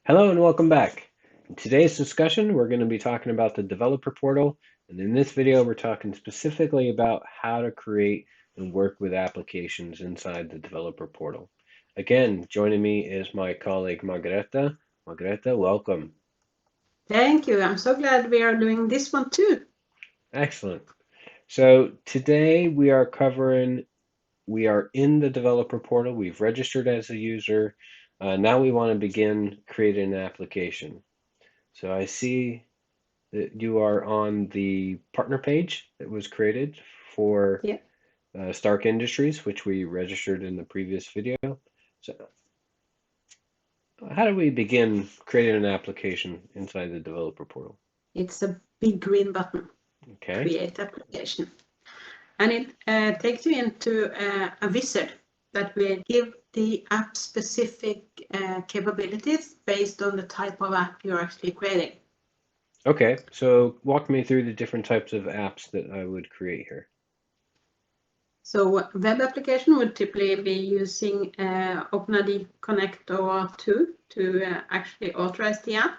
Hello and welcome back. In today's discussion, we're going to be talking about the developer portal. And in this video, we're talking specifically about how to create and work with applications inside the developer portal. Again, joining me is my colleague Margareta. Margareta, welcome. Thank you. I'm so glad we are doing this one too. Excellent. So today we are in the developer portal. We've registered as a user. Now we want to begin creating an application. So I see that you are on the partner page that was created for Yeah. Stark Industries, which we registered in the previous video. So how do we begin creating an application inside the developer portal? It's a big green button, Okay. Create Application. And it takes you into a wizard that will give the app specific capabilities based on the type of app you're actually creating. Okay, so walk me through the different types of apps that I would create here. So web application would typically be using OpenID Connect OAuth2 to actually authorize the app.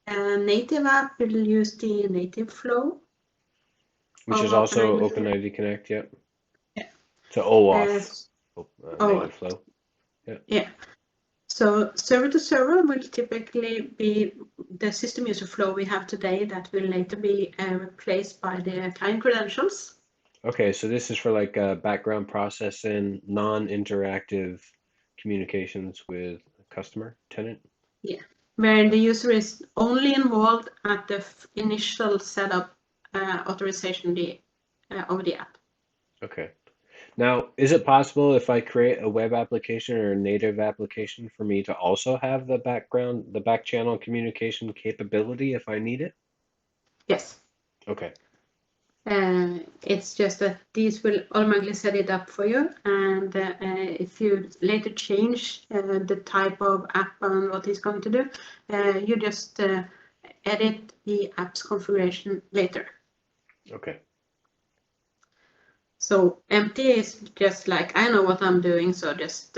A native app will use the native flow. Which is also OpenID Connect, yep. Yeah. So OAuth, native flow. Yeah. Yeah. So server to server will typically be the system user flow we have today that will later be replaced by the client credentials. Okay, so this is for like background processing, non-interactive communications with customer, tenant? Yeah, where the user is only involved at the initial setup authorization of the app. Okay. Now, is it possible if I create a web application or a native application for me to also have the back channel communication capability if I need it? Yes. Okay. It's just that these will automatically set it up for you, and if you later change the type of app and what it's going to do, you just edit the app's configuration later. Okay. So empty is just like, I know what I'm doing, so just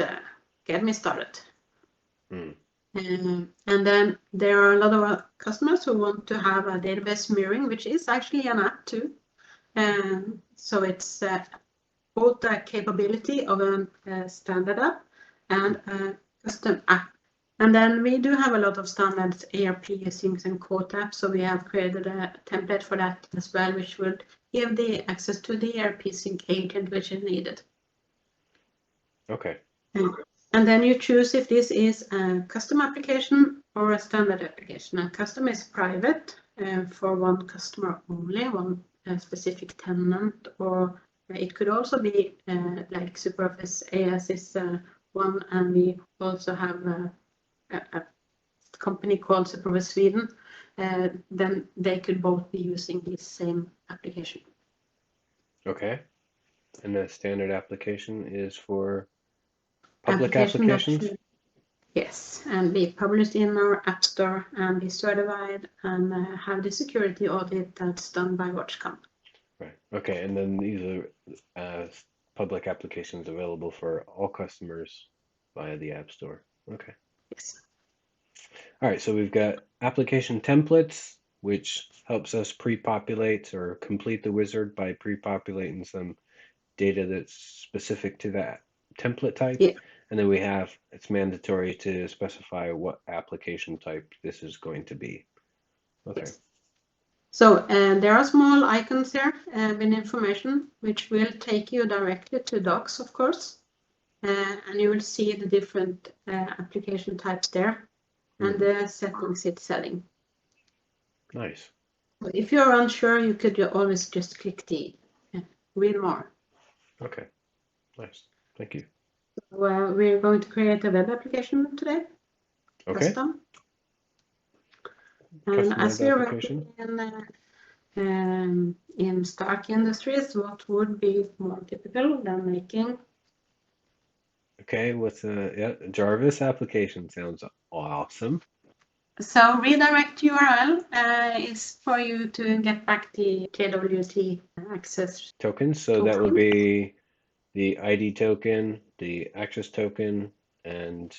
get me started. And then there are a lot of customers who want to have a database mirroring, which is actually an app too. So it's both the capability of a standard app and a custom app. And then we do have a lot of standards, ARP, syncs, and quote apps. So we have created a template for that as well, which would give the access to the ARP sync agent, which is needed. Okay. And then you choose if this is a custom application or a standard application. And custom is private for one customer only, one specific tenant, or it could also be like SuperOffice AS is one, and we also have a company called SuperOffice Sweden. Then they could both be using the same application. Okay. And the standard application is for public applications? Yes, and be published in our App Store and be certified and have the security audit that's done by WatchCom. Right. Okay. And then these are public applications available for all customers via the App Store. Okay. Yes. All right. So we've got application templates, which helps us pre-populate or complete the wizard by pre-populating some data that's specific to that template type. Yeah. And then it's mandatory to specify what application type this is going to be. Okay. Yes. So there are small icons here with information, which will take you directly to docs, of course. And you will see the different application types there and the settings it's setting. Nice. If you're unsure, you could always just click the read more. Okay. Nice. Thank you. Well, we're going to create a web application today. Okay. Custom. And as we are working in Stark Industries, what would be more typical than making? Okay, what's Jarvis application sounds awesome. So redirect URL is for you to get back the JWT access tokens. So that would be the ID token, the access token, and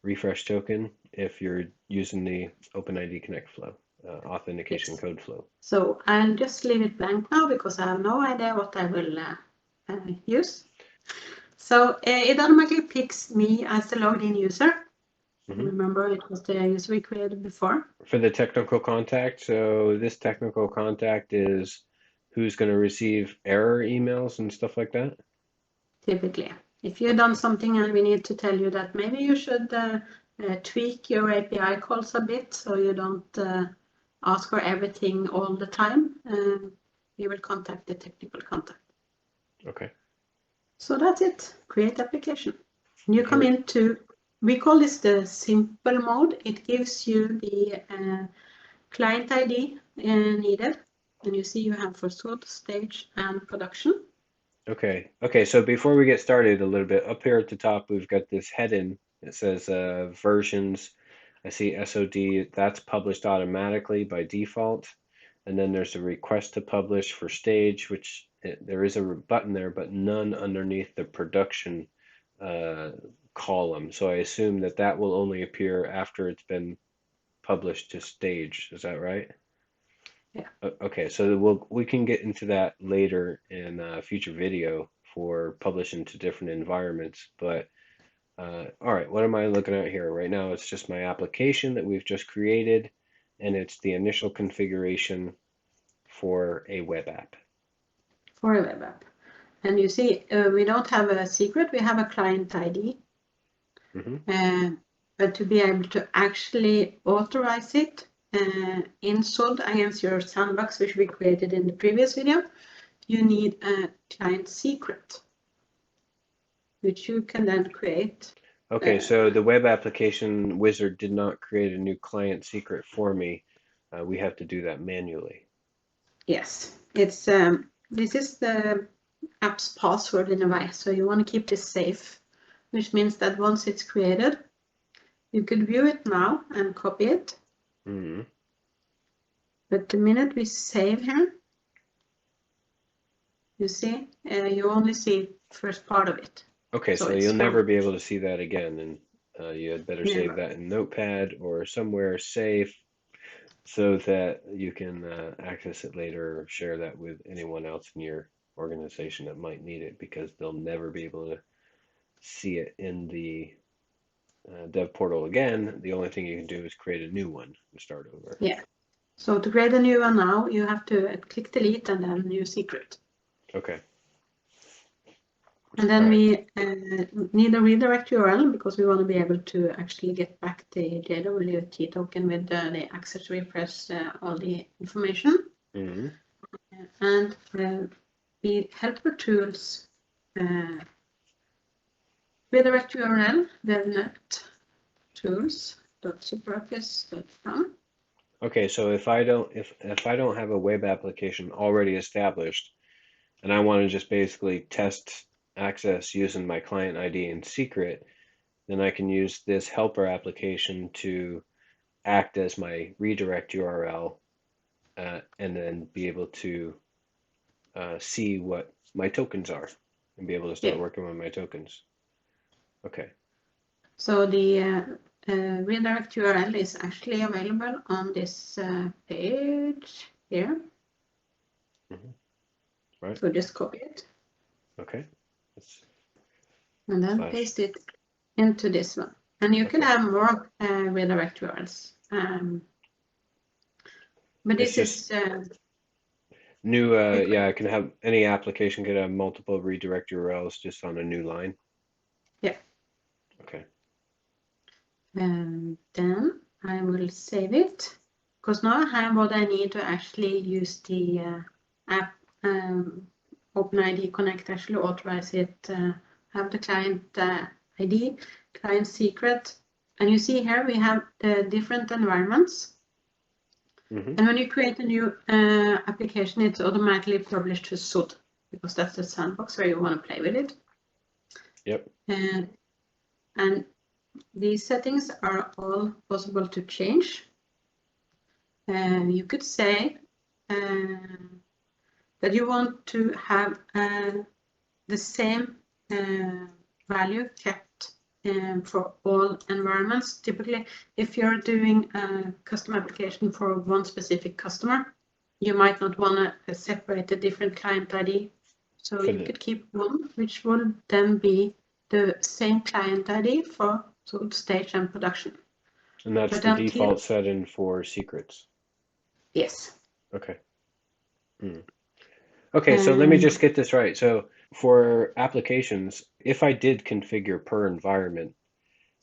refresh token if you're using the OpenID Connect flow, authentication Yes. code flow. So I'll just leave it blank now because I have no idea what I will use. So it automatically picks me as the logged in user. Remember, it was the user we created before. For the technical contact, so this technical contact is who's going to receive error emails and stuff like that? Typically. If you've done something and we need to tell you that maybe you should tweak your API calls a bit so you don't ask for everything all the time, you will contact the technical contact. Okay. So that's it. Create application. You come into, we call this the simple mode. It gives you the client ID needed. And you see you have for SOD, stage, and production. Okay. Okay. So before we get started a little bit, up here at the top, we've got this heading. It says versions. I see SOD. That's published automatically by default. And then there's a request to publish for stage, which there is a button there, but none underneath the production column. So I assume that that will only appear after it's been published to stage. Is that right? Yeah. Okay, so we can get into that later in a future video for publishing to different environments. But all right, what am I looking at here? Right now, it's just my application that we've just created, and it's the initial configuration for a web app. For a web app. And you see, we don't have a secret, we have a client ID. But to be able to actually authorize it in SOD against your sandbox, which we created in the previous video, you need a client secret, which you can then create. Okay, so the web application wizard did not create a new client secret for me. We have to do that manually. Yes, it's this is the app's password in a way, so you want to keep this safe, which means that once it's created, you could view it now and copy it. But the minute we save here, you see, you only see first part of it. Okay, so you'll never be able to see that again, and you had better save that in Notepad or somewhere safe so that you can access it later or share that with anyone else in your organization that might need it, because they'll never be able to see it in the dev portal again. The only thing you can do is create a new one and start over. Yeah. So to create a new one now, you have to click delete and then new secret. Okay. And then we need a redirect URL because we want to be able to actually get back the JWT token with the access refresh all the information. And the helper tools redirect URL devnet-tools.superoffice.com. Okay, so if I don't have a web application already established, and I want to just basically test access using my client ID and secret, then I can use this helper application to act as my redirect URL and then be able to see what my tokens are and be able to start working with my tokens. Okay. So the redirect URL is actually available on this page here. Right. So just copy it. Okay. And then paste it into this one. And you can have more redirect URLs. But this is new. Yeah, I can have any application could have multiple redirect URLs just on a new line. Yeah. Okay. And then I will save it because now I have what I need to actually use the app OpenID Connect, actually authorize it, have the client ID, client secret. And you see here we have the different environments. And when you create a new application, it's automatically published to SOD because that's the sandbox where you want to play with it. Yep. And these settings are all possible to change. You could say that you want to have the same value kept for all environments. Typically, if you're doing a custom application for one specific customer, you might not want to separate the different client ID. So you could keep one, which will then be the same client ID for stage and production. And that's the default setting for secrets. Yes. Okay. Okay, so let me just get this right. So for applications, if I did configure per environment,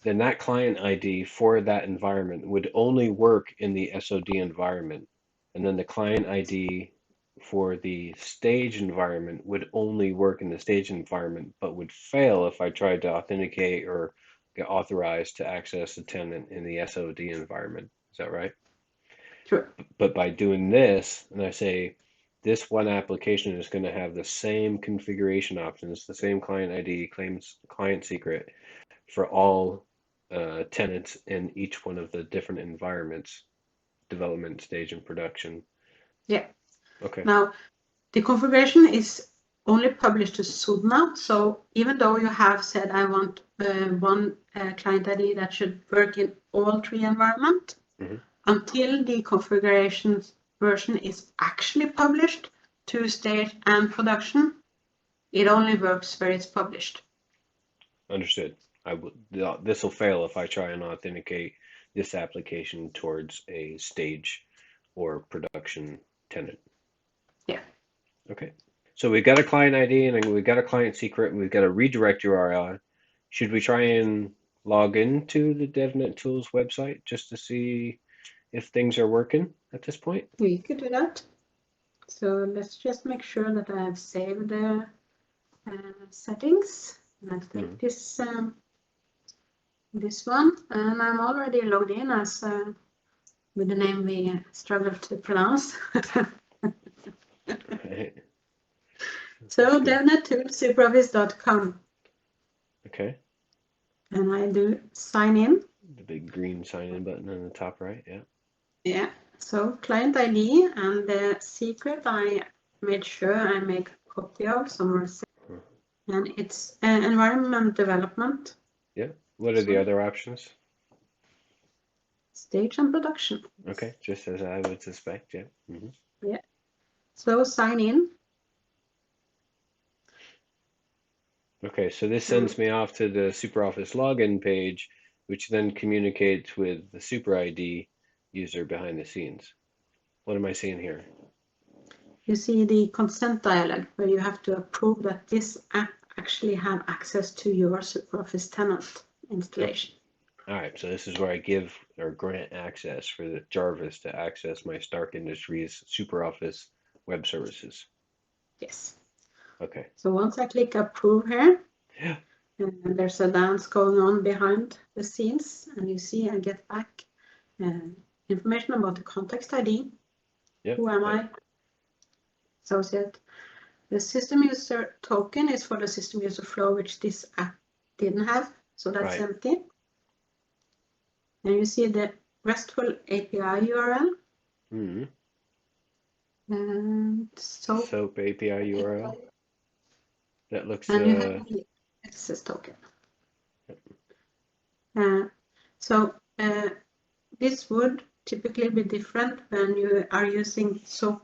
then that client ID for that environment would only work in the SOD environment. And then the client ID for the stage environment would only work in the stage environment, but would fail if I tried to authenticate or get authorized to access the tenant in the SOD environment. Is that right? Sure. But by doing this, and I say, this one application is going to have the same configuration options, the same client ID, claims client secret for all tenants in each one of the different environments, development, stage, and production. Yeah. Okay. Now, the configuration is only published to SOD now. So even though you have said, I want one client ID that should work in all three environments, until the configuration version is actually published to stage and production, it only works where it's published. Understood. This will fail if I try and authenticate this application towards a stage or production tenant. Yeah. Okay. So we've got a client ID and we've got a client secret and we've got a redirect URL. Should we try and log into the devnet-tools website just to see if things are working at this point? We could do that. So let's just make sure that I have saved the settings. Let's take this one, and I'm already logged in as with the name we struggle to pronounce. So devnet-tools superoffice.com. Okay. And I do sign in. The big green sign in button on the top right, yeah. Yeah. So client ID and the secret I made sure I make a copy of somewhere. And it's environment development. Yeah. What are the other options? Stage and production. Okay, just as I would suspect, yeah. Yeah. So sign in. Okay, so this sends me off to the SuperOffice login page, which then communicates with the Super ID user behind the scenes. What am I seeing here? You see the consent dialog where you have to approve that this app actually have access to your SuperOffice tenant installation. All right, so this is where I give or grant access for the Jarvis to access my Stark Industries SuperOffice web services. Yes. Okay. So once I click approve here, yeah, and there's a dance going on behind the scenes, and you see I get back information about the context ID. Yep. Who am I? Associate. The system user token is for the system user flow, which this app didn't have, so that's empty. And you see the RESTful API URL. And SOAP API URL. That looks. And you have the access token. So this would typically be different when you are using SOAP,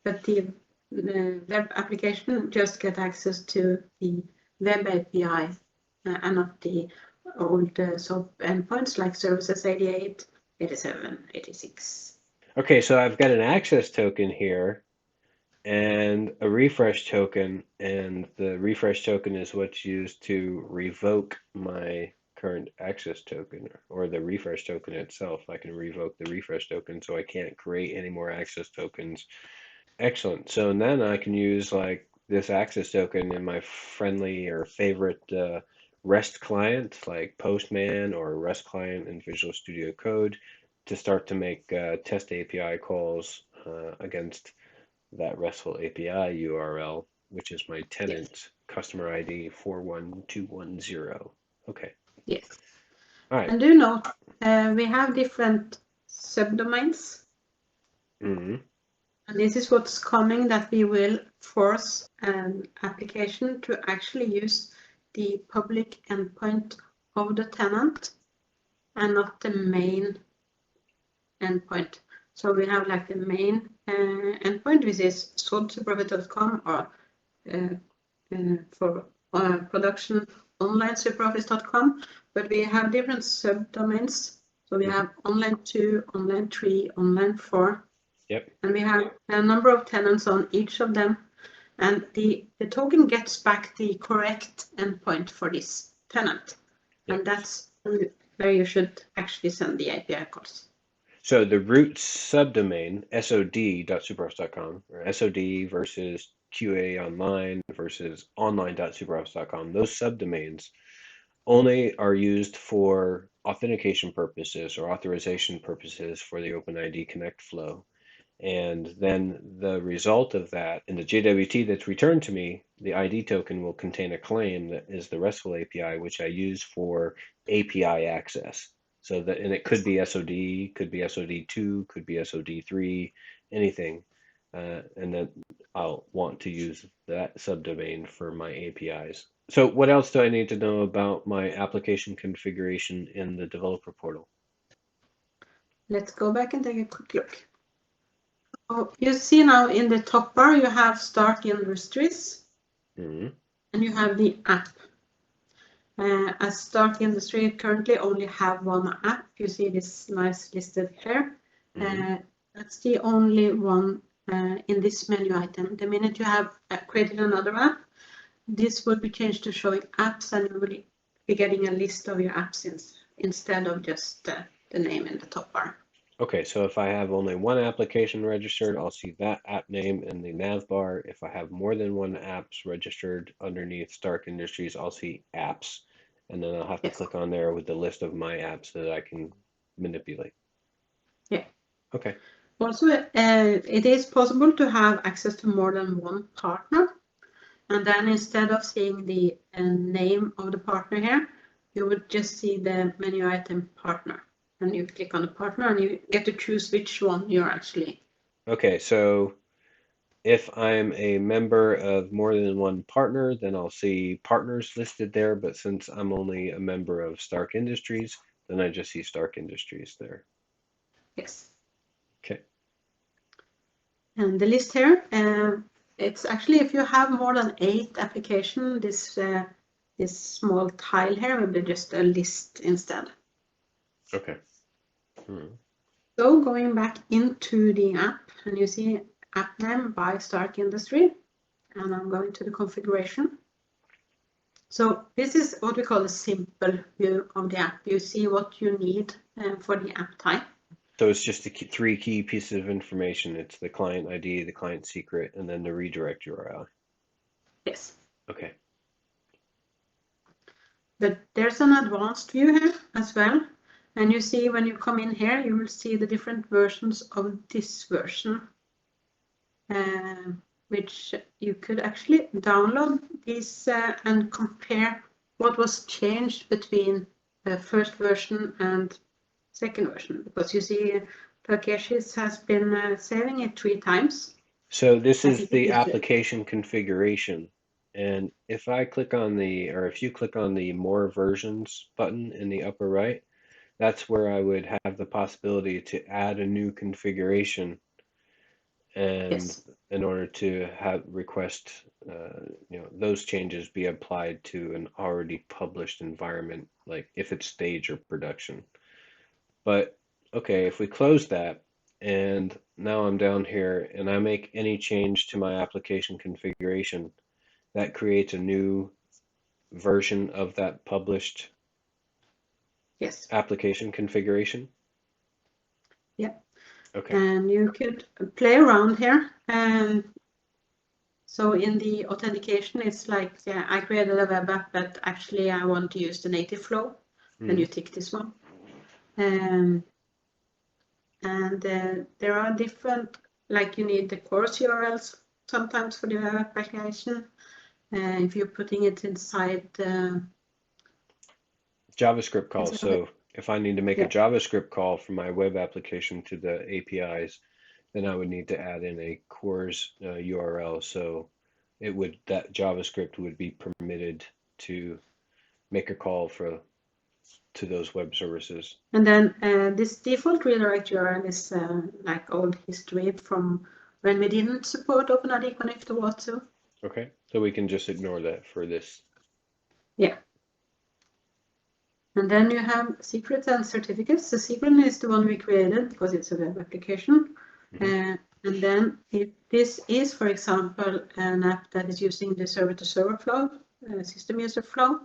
but the web application just get access to the web API and not the old SOAP endpoints like services 88, 87, 86. Okay, so I've got an access token here and a refresh token, and the refresh token is what's used to revoke my current access token, or the refresh token itself. I can revoke the refresh token, so I can't create any more access tokens. Excellent. So then I can use like this access token in my friendly or favorite REST client, like Postman or REST client in Visual Studio Code, to start to make test API calls against that RESTful API URL, which is my tenant customer ID 41210. Okay. Yes. All right. And do note, we have different subdomains. And this is what's coming, that we will force an application to actually use the public endpoint of the tenant and not the main endpoint. So we have like the main endpoint, which is sold.superoffice.com, or for production online superoffice.com, but we have different subdomains. So we have online 2, online 3, online 4. Yep. And we have a number of tenants on each of them. And the token gets back the correct endpoint for this tenant. Yep. And that's where you should actually send the API calls. So the root subdomain, sod.superoffice.com, or SOD versus QA online versus online.superoffice.com, those subdomains only are used for authentication purposes or authorization purposes for the OpenID Connect flow. And then the result of that in the JWT that's returned to me, the ID token will contain a claim that is the RESTful API, which I use for API access. So that, and it could be SOD, could be SOD2, could be SOD3, anything. And then I'll want to use that subdomain for my APIs. So what else do I need to know about my application configuration in the developer portal? Let's go back and take a quick look. Oh, you see now in the top bar, you have Start Industries, and you have the app. As Start Industry currently only have one app. You see this nice listed here. That's the only one in this menu item. The minute you have created another app, this will be changed to showing apps, and you will be getting a list of your apps instead of just the name in the top bar. Okay, so if I have only one application registered, I'll see that app name in the nav bar. If I have more than one apps registered underneath Stark Industries, I'll see apps. And then I'll have to click on there with the list of my apps that I can manipulate. Yeah. Okay. Also, it is possible to have access to more than one partner. And then instead of seeing the name of the partner here, you would just see the menu item partner. And you click on the partner and you get to choose which one you're actually. Okay, so if I'm a member of more than one partner, then I'll see partners listed there. But since I'm only a member of Stark Industries, then I just see Stark Industries there. Yes. Okay. And the list here, it's actually, if you have more than 8 applications, this small tile here will be just a list instead. Okay. So going back into the app, and you see app name by Stark Industry, and I'm going to the configuration. So this is what we call a simple view of the app. You see what you need for the app type. So it's just the 3 key pieces of information. It's the client ID, the client secret, and then the redirect URL. Yes. Okay. But there's an advanced view here as well. And you see when you come in here, you will see the different versions of this version, which you could actually download these and compare what was changed between the first version and second version. Because you see, Takeshi's has been saving it 3 times. So this is the application configuration. And if I click on if you click on the More Versions button in the upper right, that's where I would have the possibility to add a new configuration, and in order to request those changes be applied to an already published environment, like if it's stage or production. But okay, if we close that, and now I'm down here and I make any change to my application configuration, that creates a new version of that published application configuration. Yeah. Okay. And you could play around here. So in the authentication, it's like, yeah, I created a web app, but actually I want to use the native flow. And you tick this one. And there are different, like you need the course URLs sometimes for the web application. If you're putting it inside JavaScript calls. So if I need to make a JavaScript call from my web application to the APIs, then I would need to add in a CORS URL. So that JavaScript would be permitted to make a call for to those web services. And then this default redirect URL is like old history from when we didn't support OpenID Connect or what. Okay, so we can just ignore that for this. Yeah. And then you have secrets and certificates. The secret is the one we created because it's a web application. Mm-hmm. And then if this is, for example, an app that is using the server-to-server flow, system user flow,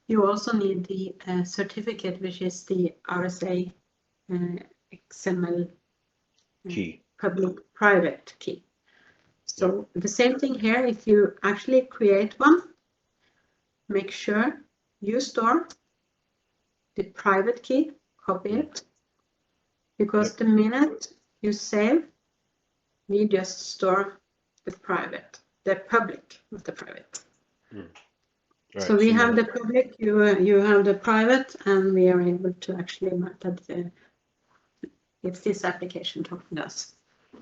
you also need the certificate, which is the RSA XML Key. public-private key. So the same thing here, if you actually create one, make sure you store the private key, copy it, because the minute you save, we just store the private, the public, not the private. Right, so we have the public, you have the private, and we are able to actually mark that it's this application talking to us.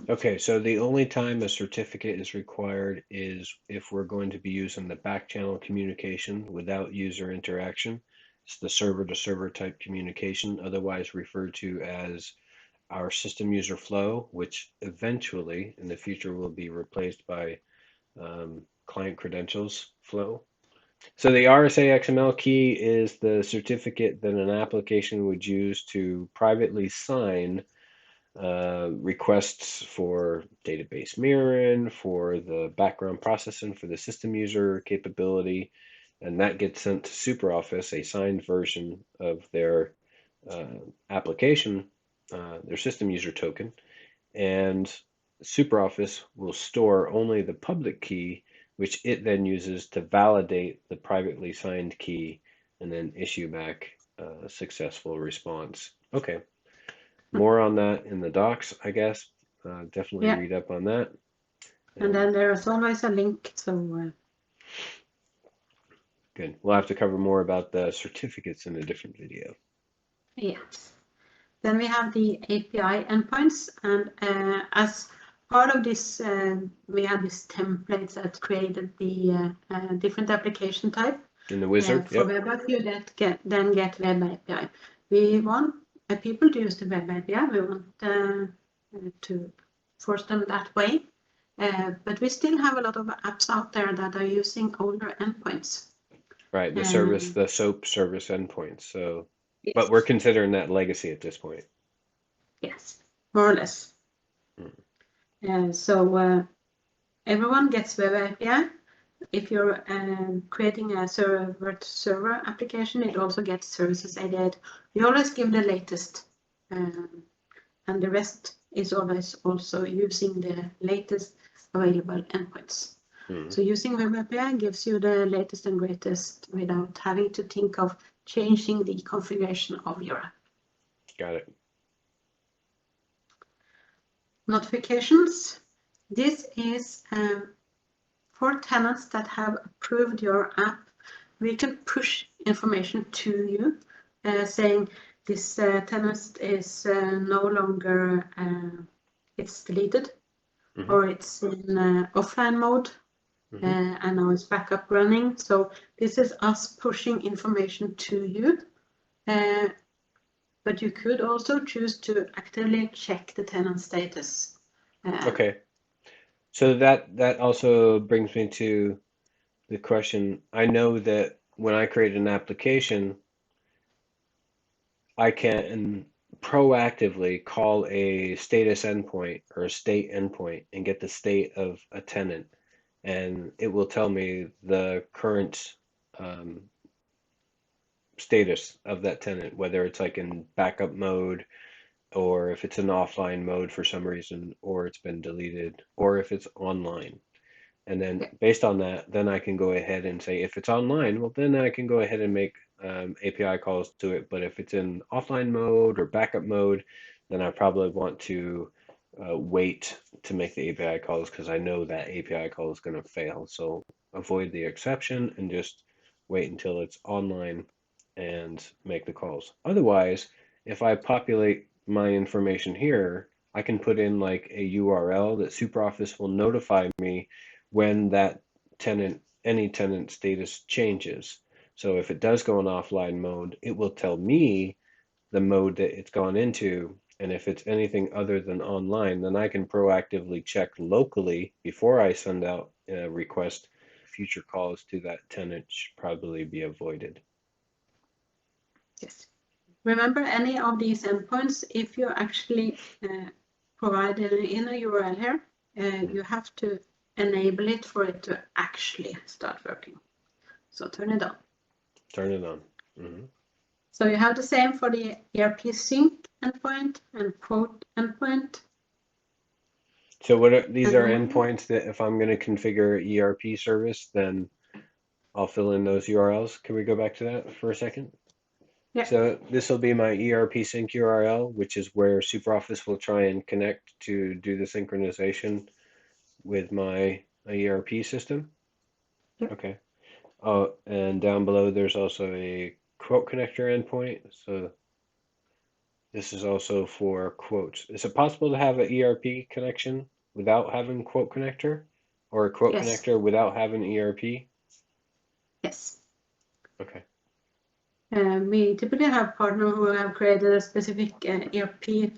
Okay, so the only time a certificate is required is if we're going to be using the back channel communication without user interaction. It's the server-to-server type communication, otherwise referred to as our system user flow, which eventually in the future will be replaced by client credentials flow. So the RSA XML key is the certificate that an application would use to privately sign requests for database mirroring, for the background processing, for the system user capability, and that gets sent to SuperOffice, a signed version of their application, their system user token, and SuperOffice will store only the public key, which it then uses to validate the privately signed key and then issue back a successful response. Okay. More on that in the docs, I guess. Definitely read up on that. And then there's always a link. So good. We'll have to cover more about the certificates in a different video. Yes. Then we have the API endpoints, and as part of this, we have this template that created the different application type. In the wizard, for WebApi, you then get Web API. We want people to use the Web API. We want to force them that way. But we still have a lot of apps out there that are using older endpoints. Right, the service, the SOAP service endpoints. So, yes. But we're considering that legacy at this point. Yes, more or less. So everyone gets Web API. If you're creating a server-to-server application, it also gets services 88. We always give the latest, and the rest is always also using the latest available endpoints. So using Web API gives you the latest and greatest without having to think of changing the configuration of your app. Got it. Notifications. This is for tenants that have approved your app. We can push information to you saying this tenant is no longer, it's deleted, or it's in offline mode, and now it's back up running. So this is us pushing information to you. But you could also choose to actively check the tenant status. Okay. So that also brings me to the question. I know that when I create an application, I can proactively call a status endpoint or a state endpoint and get the state of a tenant, and it will tell me the current status of that tenant, whether it's like in backup mode, or if it's in offline mode for some reason, or it's been deleted, or if it's online. And then based on that, then I can go ahead and say, if it's online, well, then I can go ahead and make API calls to it. But if it's in offline mode or backup mode, then I probably want to wait to make the API calls, because I know that API call is going to fail. So avoid the exception and just wait until it's online and make the calls. Otherwise, if I populate my information here, I can put in like a URL that SuperOffice will notify me when that tenant, any tenant status changes. So if it does go in offline mode, it will tell me the mode that it's gone into. And if it's anything other than online, then I can proactively check locally before I send out a request. Future calls to that tenant should probably be avoided. Yes. Remember, any of these endpoints, if you actually provide it in a URL here, you have to enable it for it to actually start working. So turn it on. Turn it on. Mm-hmm. So you have the same for the ERP sync endpoint and quote endpoint. So what are, these are endpoints that if I'm going to configure ERP service, then I'll fill in those URLs. Can we go back to that for a second? Yeah. So this will be my ERP sync URL, which is where SuperOffice will try and connect to do the synchronization with my ERP system. Yep. Okay. Oh, and down below there's also a quote connector endpoint. So this is also for quotes. Is it possible to have an ERP connection without having quote connector, or a quote Yes. connector without having ERP? Yes. Okay. We typically have partners who have created a specific ERP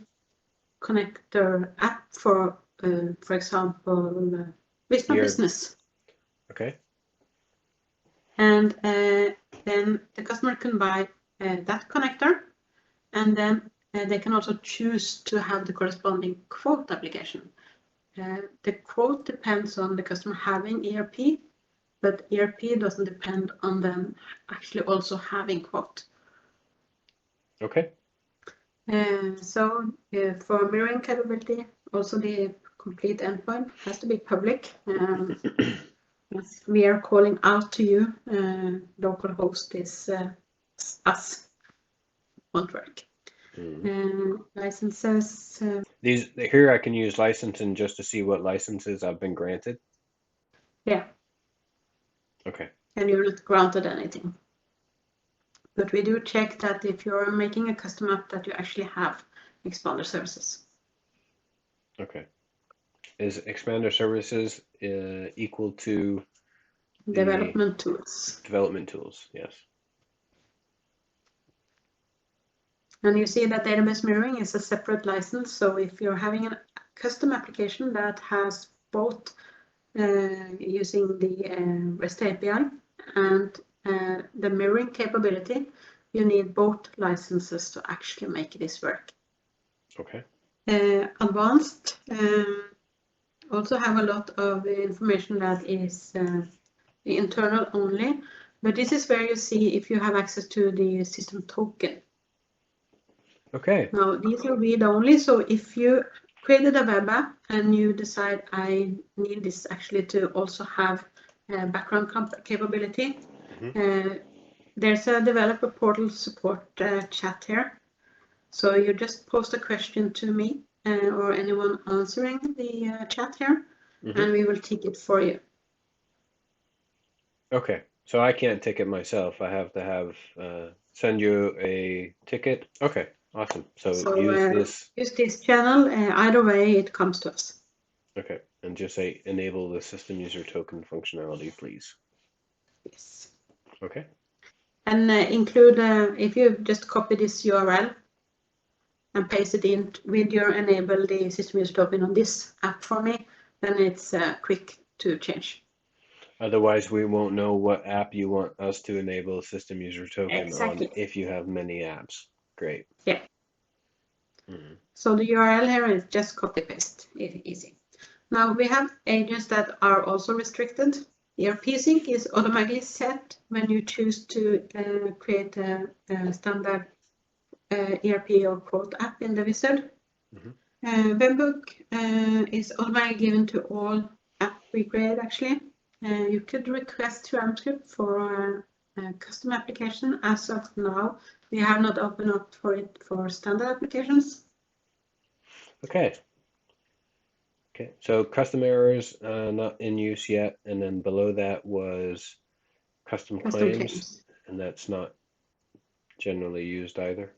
connector app for example, Business Business. Okay. And then the customer can buy that connector, and then they can also choose to have the corresponding quote application. The quote depends on the customer having ERP, but ERP doesn't depend on them actually also having quote. Okay. So for mirroring capability, also the complete endpoint has to be public. As we are calling out to you, localhost is us, won't work. Licenses. These here I can use licensing just to see what licenses I've been granted. Yeah. Okay. And you're not granted anything. But we do check that if you're making a custom app that you actually have expander services. Okay. Is expander services equal to Development tools. Development tools, yes. And you see that database mirroring is a separate license. So if you're having a custom application that has both using the REST API and the mirroring capability, you need both licenses to actually make this work. Okay. Advanced also have a lot of information that is internal only, but this is where you see if you have access to the system token. Okay. Now these are read only, so if you created a web app and you decide I need this actually to also have background capability, there's a developer portal support chat here. So you just post a question to me or anyone answering the chat here, and we will take it for you. Okay. So I can't ticket myself. I have to have send you a ticket. Okay. Awesome. So use this channel. Either way, it comes to us. Okay. And just say enable the system user token functionality, please. Yes. Okay. And include if you just copy this URL and paste it in with your enable the system user token on this app for me, then it's quick to change. Otherwise, we won't know what app you want us to enable system user token on if you have many apps. Great. Yeah. So the URL here is just copy paste, easy. Now we have agents that are also restricted. ERP sync is automatically set when you choose to create a standard ERP or quote app in the wizard. Webhook is automatically given to all apps we create actually. You could request CRMScript for a custom application. As of now, we have not opened up for it for standard applications. Okay. Okay, so custom errors not in use yet, and then below that was custom claims, and that's not generally used either.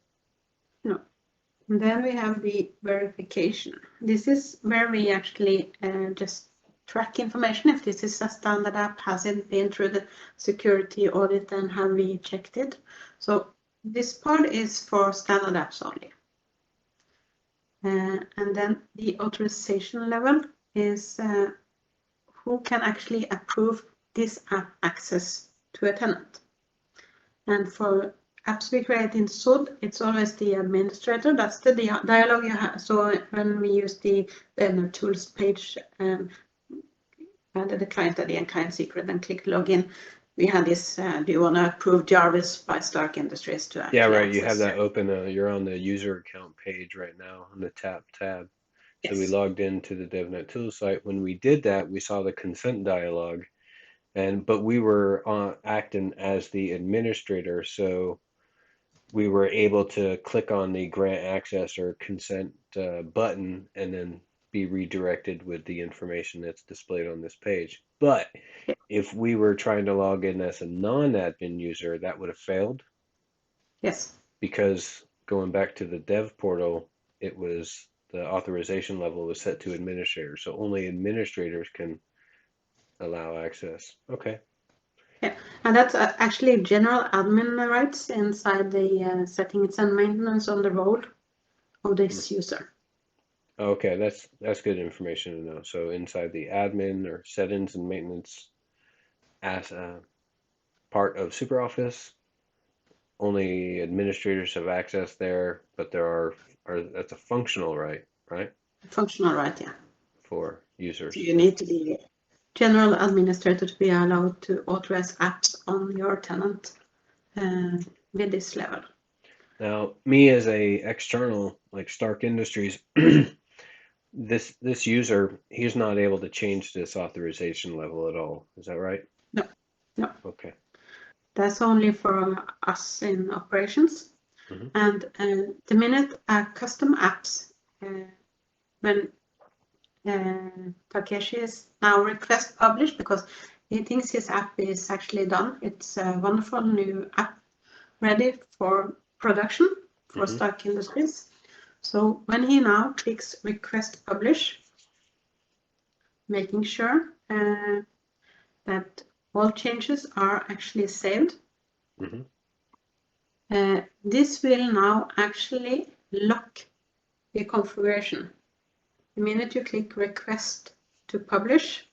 No. And then we have the verification. This is where we actually just track information if this is a standard app, has it been through the security audit and have we checked it. So this part is for standard apps only. And then the authorization level is who can actually approve this app access to a tenant. And for apps we create in SOD, it's always the administrator. That's the dialogue you have. So when we use the devnet-tools page, under the client ID and client secret and click login, we had this, do you want to approve Jarvis by Stark Industries to actually Yeah, right. access You have that it? open. You're on the user account page right now on the tab. So we Yes. logged into the devnet-tools site. When we did that, we saw the consent dialog, but we were acting as the administrator, so we were able to click on the grant access or consent button and then be redirected with the information that's displayed on this page. But if we were trying to log in as a non-admin user, that would have failed. Yes. Because going back to the dev portal, it was the authorization level was set to administrator. So only administrators can allow access. Okay. Yeah, and that's actually general admin rights inside the settings and maintenance on the role of this user. Okay, that's good information to know. So inside the admin or settings and maintenance as a part of SuperOffice, only administrators have access there, but there that's a functional right, right? Functional right, yeah. For users. So you need to be general administrator to be allowed to authorize apps on your tenant with this level. Now, me as a external, like Stark Industries, this user, he's not able to change this authorization level at all. Is that right? No, no. Okay. That's only for us in operations. Mm-hmm. And the minute custom apps, when Takeshi is now request publish because he thinks his app is actually done. It's a wonderful new app ready for production for Stark Industries. So when he now clicks request publish, making sure that all changes are actually saved, this will now actually lock the configuration. The minute you click request to publish,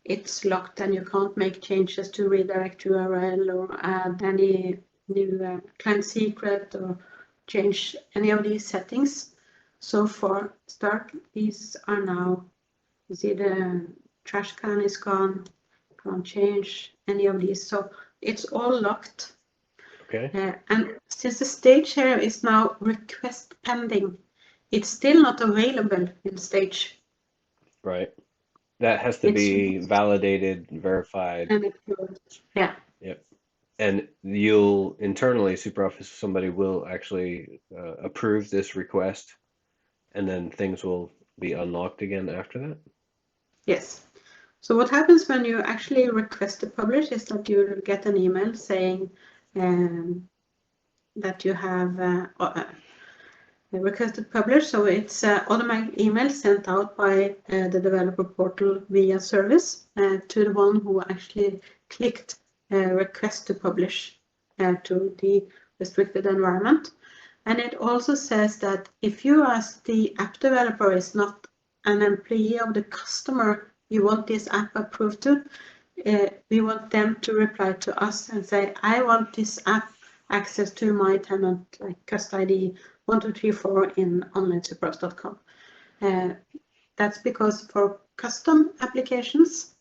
it's locked and you can't make changes to redirect URL or add any new client secret or change any of these settings. So for Stark, these are now, you see the trash can is gone, can't change any of these. So it's all locked. Okay. And since the stage here is now request pending, it's still not available in stage. Right. That has to be validated, verified. And yeah. Yep. And you'll internally, SuperOffice, somebody will actually approve this request, and then things will be unlocked again after that? Yes. So what happens when you actually request to publish is that you get an email saying that you have requested publish. So it's automatic email sent out by the developer portal via service to the one who actually clicked request to publish to the restricted environment. And it also says that if you as the app developer is not an employee of the customer you want this app approved to, we want them to reply to us and say, I want this app access to my tenant, like cust ID 1234 in onlinesuperos.com. That's because for custom applications,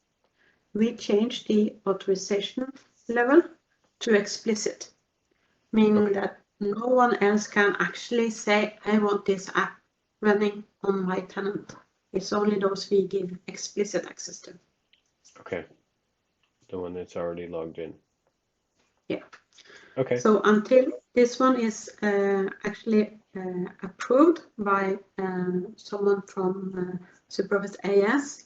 we change the authorization level to explicit, meaning that no one else can actually say, I want this app running on my tenant. It's only those we give explicit access to. Okay. The one that's already logged in. Yeah. Okay. So until this one is actually approved by someone from SuperOffice AS,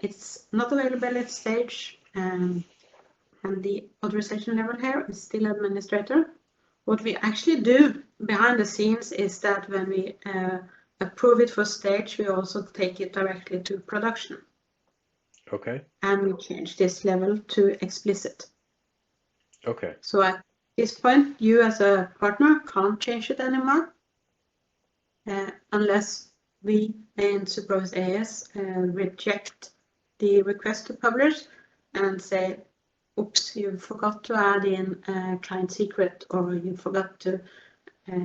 it's not available at stage, and the authorization level here is still administrator. What we actually do behind the scenes is that when we approve it for stage, we also take it directly to production. Okay. And we change this level to explicit. Okay. So at this point, you as a partner can't change it anymore unless we in Supervised AS reject the request to publish and say, oops, you forgot to add in client secret, or you forgot to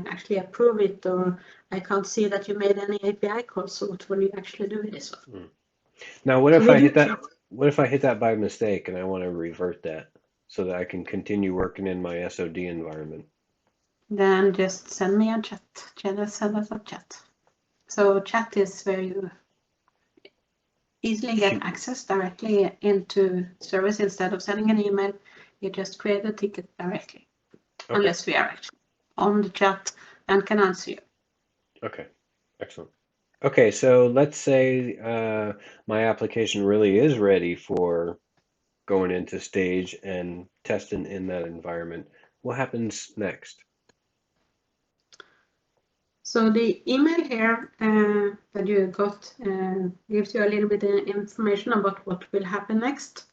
actually approve it, or I can't see that you made any API calls, so what will you actually do with this one? Now, what So if we I do hit that? check. What if I hit that by mistake and I want to revert that so that I can continue working in my SOD environment? Then just send me a chat. Just send us a chat. So chat is where you easily get access directly into service instead of sending an email. You just create a ticket directly, Okay. unless we are actually on the chat and can answer you. Okay. Excellent. Okay, so let's say my application really is ready for going into stage and testing in that environment. What happens next? So the email here that you got gives you a little bit of information about what will happen next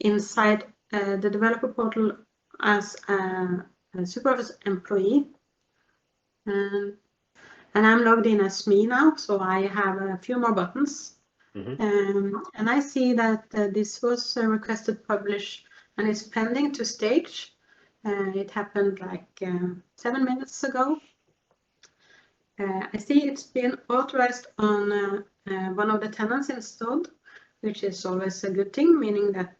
inside the developer portal as a supervised employee. And I'm logged in as me now, so I have a few more buttons. And I see that this was requested publish and is pending to stage. It happened like 7 minutes ago. I see it's been authorized on one of the tenants installed, which is always a good thing, meaning that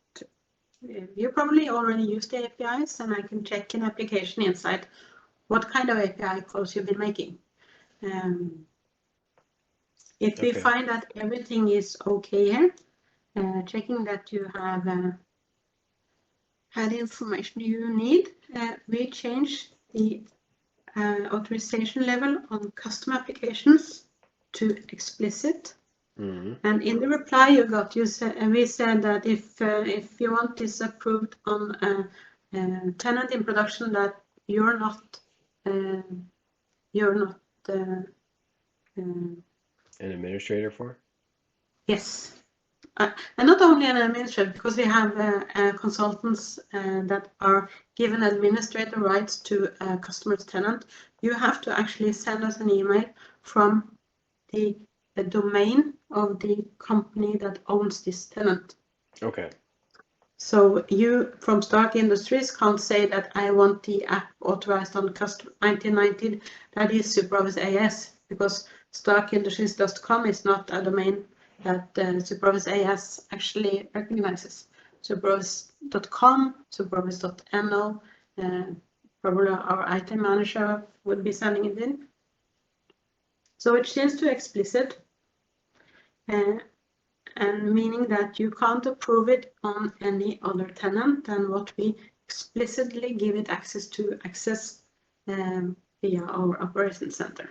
you probably already use the APIs, and I can check an application inside what kind of API calls you've been making. If we find that everything is okay here, checking that you have had the information you need, we change the authorization level on custom applications to explicit. And in the reply you got, we said that if you want this approved on a tenant in production that you're not an administrator for? Yes. And not only an administrator, because we have consultants that are given administrator rights to a customer's tenant. You have to actually send us an email from the domain of the company that owns this tenant. Okay. So you from Stark Industries can't say that I want the app authorized on custom 1919. That is Supervised AS, because starkindustries.com is not a domain that Supervised AS actually recognizes. Supervised.com, supervised.no, probably our IT manager would be sending it in. So it changes to explicit, and meaning that you can't approve it on any other tenant than what we explicitly give it access to access via our operations center.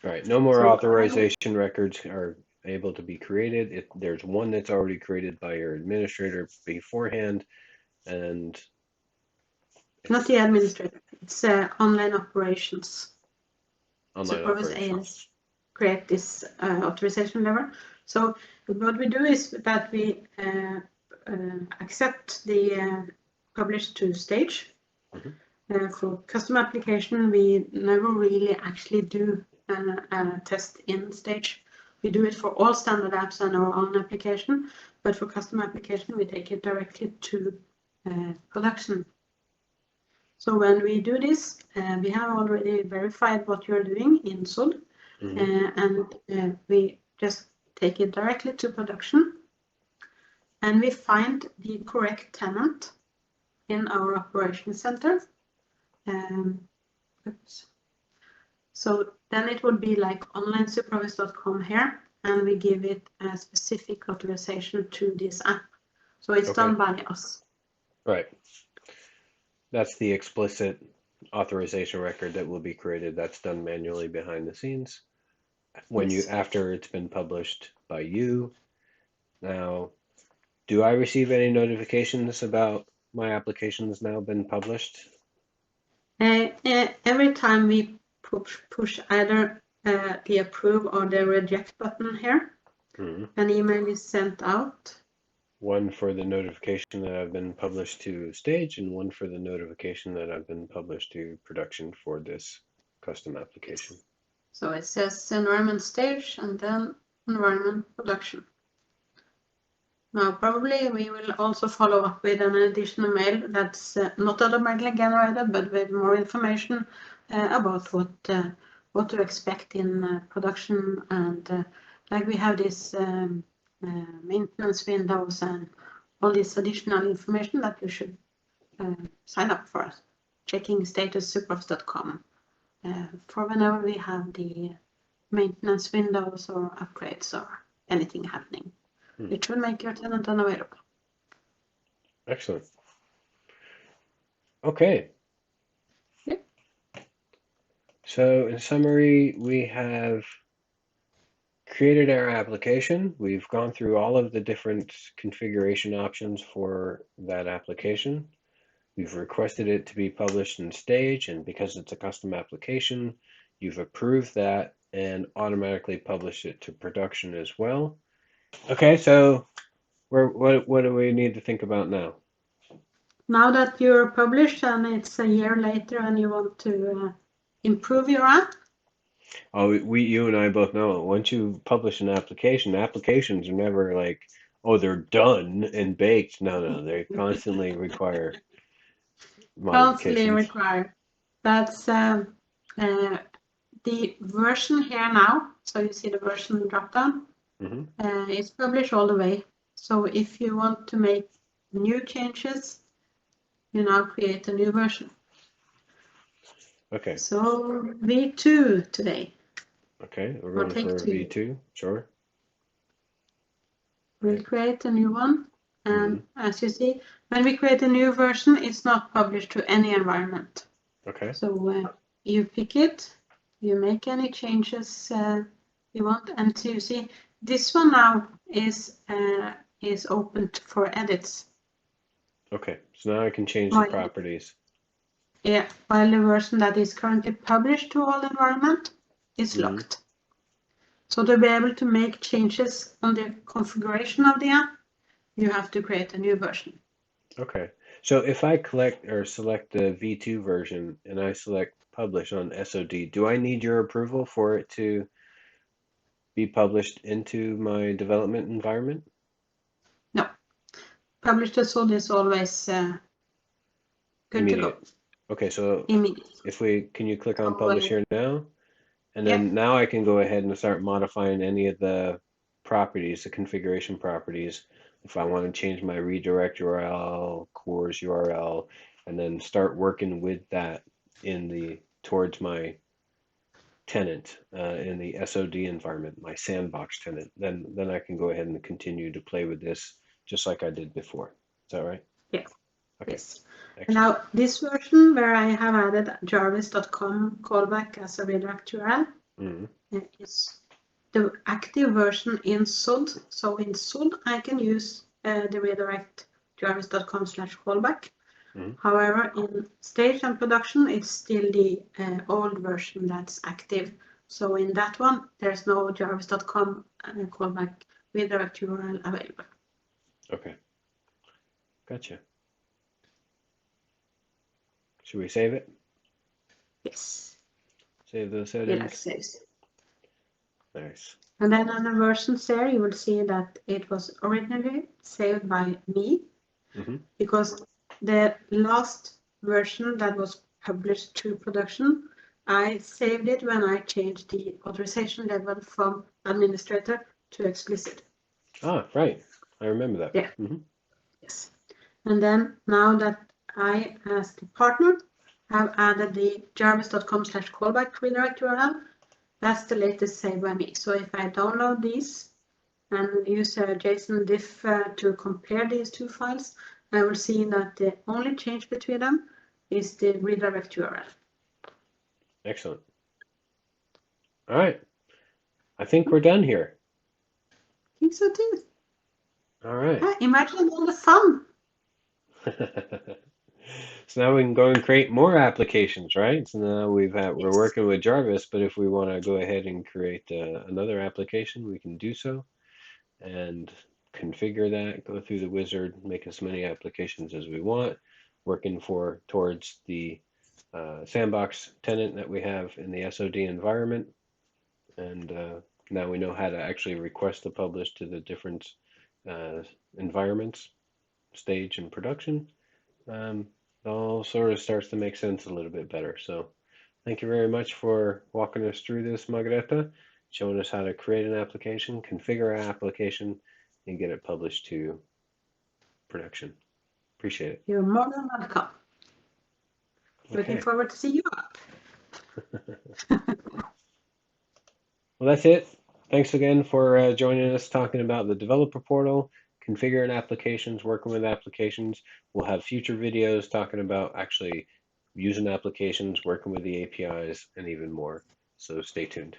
Right. No more authorization records are able to be created. If there's one that's already created by your administrator beforehand, and not the administrator, it's online operations. Supervised AS create this authorization level. So what we do is that we accept the publish to stage. For custom application, we never really actually do a test in stage. We do it for all standard apps and our own application, but for custom application, we take it directly to production. So when we do this, we have already verified what you're doing in SOD, and we just take it directly to production, and we find the correct tenant in our operations center. So then it would be like onlinesupervised.com here, and we give it a specific authorization to this app. So it's done by us. Right. That's the explicit authorization record that will be created. That's done manually behind the scenes when after it's been published by you. Now, do I receive any notifications about my application has now been published? Every time we push either the approve or the reject button here, an email is sent out one for the notification that I've been published to stage and one for the notification that I've been published to production for this custom application. So it says environment stage and then environment production. Now probably we will also follow up with an additional mail that's not automatically generated, but with more information about what to expect in production, and like we have this maintenance windows and all this additional information that you should sign up for, checking status superops.com for whenever we have the maintenance windows or upgrades or anything happening. It will make your tenant unavailable. Excellent. Okay. Yep. So in summary, we have created our application. We've gone through all of the different configuration options for that application. We've requested it to be published in stage, and because it's a custom application, you've approved that and automatically published it to production as well. Okay, so what do we need to think about now? Now that you're published and it's a year later and you want to improve your app. Oh, you and I both know once you publish an application, applications are never like, oh, they're done and baked. No, they constantly require Constantly modifications. required. That's the version here now. So you see the version dropdown. It's published all the way. So if you want to make new changes, you now create a new version. Okay. So V2 today. Okay, we're going for V2, sure. We'll create a new one. And as you see, when we create a new version, it's not published to any environment. Okay. So you pick it, you make any changes you want, and so you see this one now is open for edits. Okay, so now I can change the properties. Yeah, while the version that is currently published to all environment is locked. So to be able to make changes on the configuration of the app, you have to create a new version. Okay, so if I select the V2 version and I select publish on SOD, do I need your approval for it to be published into my development environment? No. Publish to SOD is always good to go. Okay, so can you click on publish here now? And then now I can go ahead and start modifying any of the properties, the configuration properties. If I want to change my redirect URL, CORS URL, and then start working with that towards my tenant in the SOD environment, my sandbox tenant, then I can go ahead and continue to play with this just like I did before. Is that right? Yes. Okay. Yes. Now this version where I have added jarvis.com callback as a redirect URL is the active version in SOD. So in SOD I can use the redirect jarvis.com/callback. However, in stage and production, it's still the old version that's active. So in that one, there's no jarvis.com callback redirect URL available. Okay. Gotcha. Should we save it? Yes. Save those settings. It saves. Nice. And then on the versions there, you will see that it was originally saved by me because the last version that was published to production, I saved it when I changed the authorization level from administrator to explicit. Ah, right. I remember that. Yeah. Yes. And then now that I, as the partner, have added the jarvis.com/callback redirect URL, that's the latest saved by me. So if I download these and use a JSON diff to compare these two files, I will see that the only change between them is the redirect URL. Excellent. All right. I think we're done here. I think so too. All right. Yeah, imagine all the fun. So now we can go and create more applications, right? So now we're working with Jarvis, but if we want to go ahead and create another application, we can do so. And configure that, go through the wizard, make as many applications as we want, working towards the sandbox tenant that we have in the SOD environment. And now we know how to actually request to publish to the different environments, stage and production. It all sort of starts to make sense a little bit better. So thank you very much for walking us through this, Margareta, showing us how to create an application, configure an application, and get it published to production. Appreciate it. You're more than welcome. Okay. Looking forward to see you up. Well, that's it. Thanks again for joining us talking about the developer portal, configuring applications, working with applications. We'll have future videos talking about actually using applications, working with the APIs, and even more. So stay tuned.